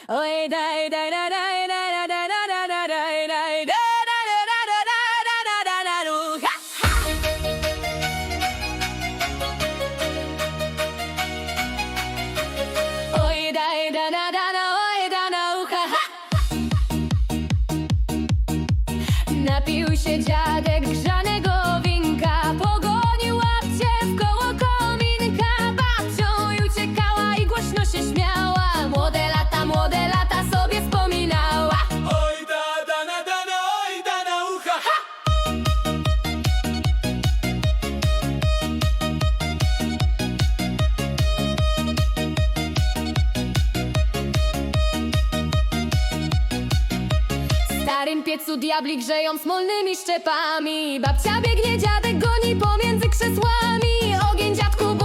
Oj, daj, daj, daj, daj, daj, daj, daj, daj, daj, daj, daj, daj, oj, daj, da, da, da, da, oj, da, na ucha, ha! Napił się dziadek grzanego winka, pogonił łapcie w koło kominka. Babcią i uciekała i głośno się śmiała. Młode lata sobie wspominała. Oj da, dana, dana, oj dana ucha, ha! W starym piecu diabli grzeją smolnymi szczepami. Babcia biegnie, dziadek goni pomiędzy krzesłami. Ogień, dziadku,